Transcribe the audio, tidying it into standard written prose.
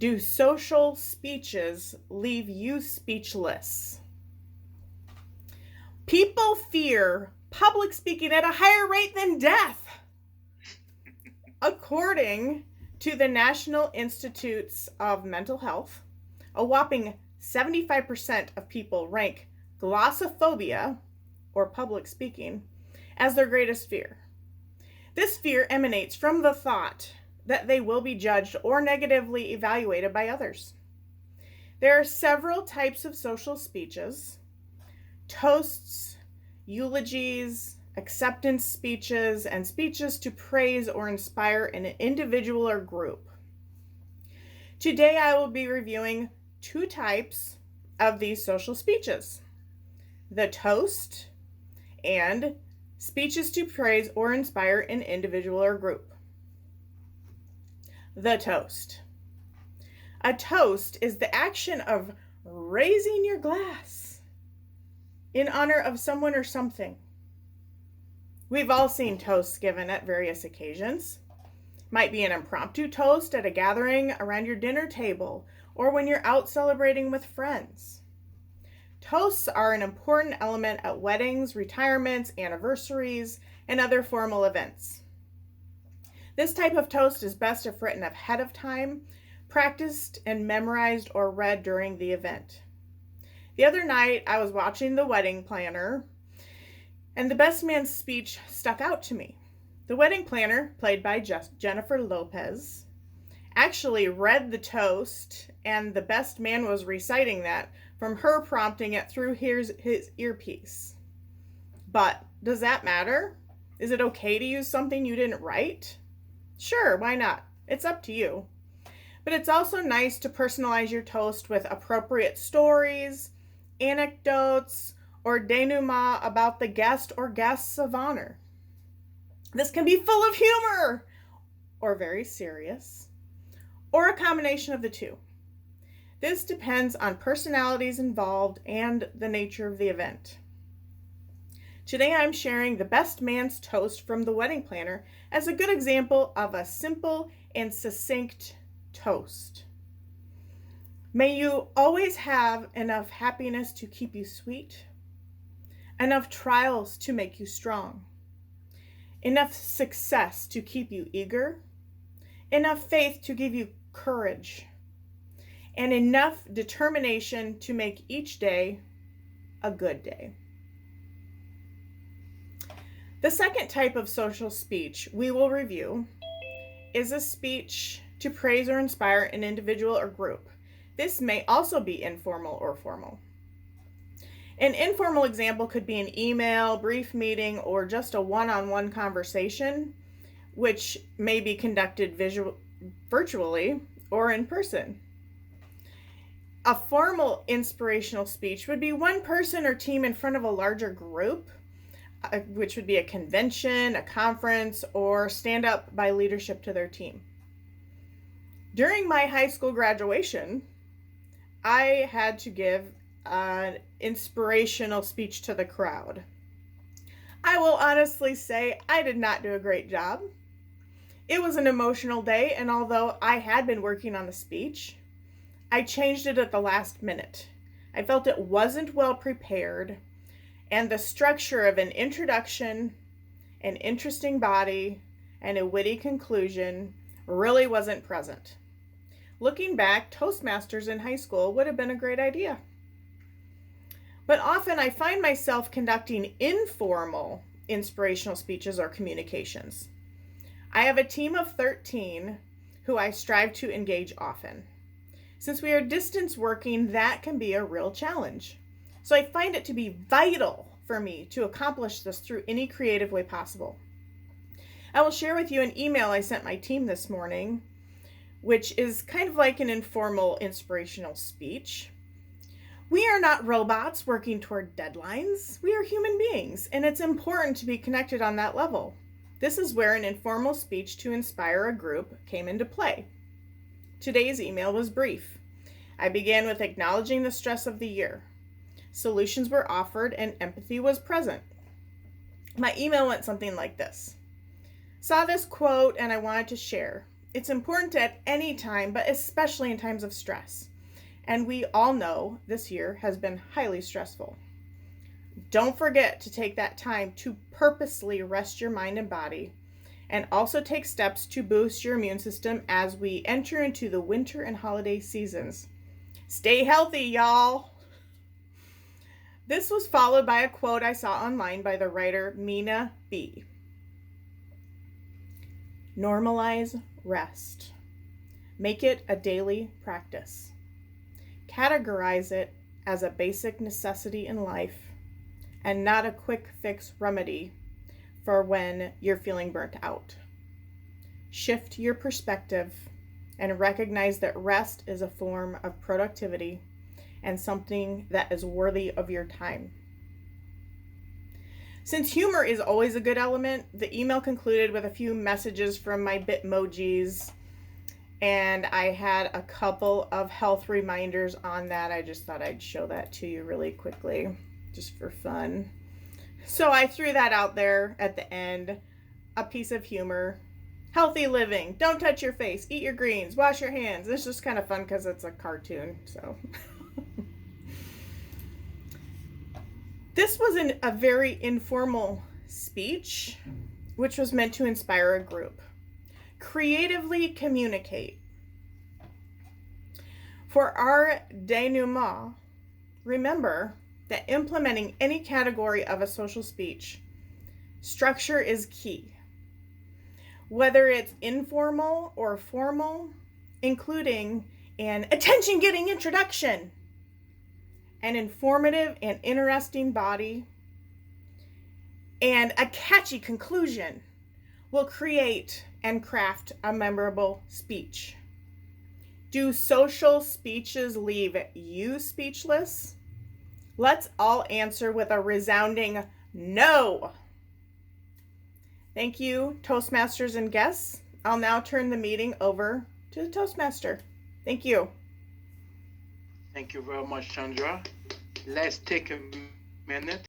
Do social speeches leave you speechless? People fear public speaking at a higher rate than death. According to the National Institutes of Mental Health, a whopping 75% of people rank glossophobia, or public speaking, as their greatest fear. This fear emanates from the thought that they will be judged or negatively evaluated by others. There are several types of social speeches: toasts, eulogies, acceptance speeches, and speeches to praise or inspire an individual or group. Today I will be reviewing two types of these social speeches: the toast and speeches to praise or inspire an individual or group. The toast. A toast is the action of raising your glass in honor of someone or something. We've all seen toasts given at various occasions. Might be an impromptu toast at a gathering around your dinner table or when you're out celebrating with friends. Toasts are an important element at weddings, retirements, anniversaries, and other formal events. This type of toast is best if written ahead of time, practiced and memorized, or read during the event. The other night, I was watching The Wedding Planner, and the best man's speech stuck out to me. The wedding planner, played by Jennifer Lopez, actually read the toast, and the best man was reciting that from her prompting it through his earpiece. But does that matter? Is it okay to use something you didn't write? Sure, why not? It's up to you. But it's also nice to personalize your toast with appropriate stories, anecdotes, or denouement about the guest or guests of honor. This can be full of humor, or very serious, or a combination of the two. This depends on personalities involved and the nature of the event. Today I'm sharing the best man's toast from The Wedding Planner as a good example of a simple and succinct toast. May you always have enough happiness to keep you sweet, enough trials to make you strong, enough success to keep you eager, enough faith to give you courage, and enough determination to make each day a good day. The second type of social speech we will review is a speech to praise or inspire an individual or group. This may also be informal or formal. An informal example could be an email, brief meeting, or just a one-on-one conversation, which may be conducted virtually or in person. A formal inspirational speech would be one person or team in front of a larger group, which would be a convention, a conference, or stand up by leadership to their team. During my high school graduation, I had to give an inspirational speech to the crowd. I will honestly say I did not do a great job. It was an emotional day, and although I had been working on the speech, I changed it at the last minute. I felt it wasn't well prepared, and the structure of an introduction, an interesting body, and a witty conclusion really wasn't present. Looking back, Toastmasters in high school would have been a great idea. But often I find myself conducting informal inspirational speeches or communications. I have a team of 13 who I strive to engage often. Since we are distance working, that can be a real challenge. So I find it to be vital for me to accomplish this through any creative way possible. I will share with you an email I sent my team this morning, which is kind of like an informal inspirational speech. We are not robots working toward deadlines. We are human beings, and it's important to be connected on that level. This is where an informal speech to inspire a group came into play. Today's email was brief. I began with acknowledging the stress of the year. Solutions were offered and empathy was present. My email went something like this. Saw this quote and I wanted to share. It's important at any time, but especially in times of stress. And we all know this year has been highly stressful. Don't forget to take that time to purposely rest your mind and body, and also take steps to boost your immune system as we enter into the winter and holiday seasons. Stay healthy, y'all. This was followed by a quote I saw online by the writer Mina B. Normalize rest. Make it a daily practice. Categorize it as a basic necessity in life and not a quick fix remedy for when you're feeling burnt out. Shift your perspective and recognize that rest is a form of productivity and something that is worthy of your time. Since humor is always a good element, the email concluded with a few messages from my Bitmojis, and I had a couple of health reminders on that. I just thought I'd show that to you really quickly, just for fun. So I threw that out there at the end, a piece of humor. Healthy living, don't touch your face, eat your greens, wash your hands. It's just kind of fun because it's a cartoon, so. This was a very informal speech, which was meant to inspire a group. Creatively communicate. For our denouement, remember that implementing any category of a social speech, structure is key. Whether it's informal or formal, including an attention-getting introduction, an informative and interesting body, and a catchy conclusion will create and craft a memorable speech. Do social speeches leave you speechless? Let's all answer with a resounding no. Thank you, Toastmasters and guests. I'll now turn the meeting over to the Toastmaster. Thank you. Thank you very much, Chandra. Let's take a minute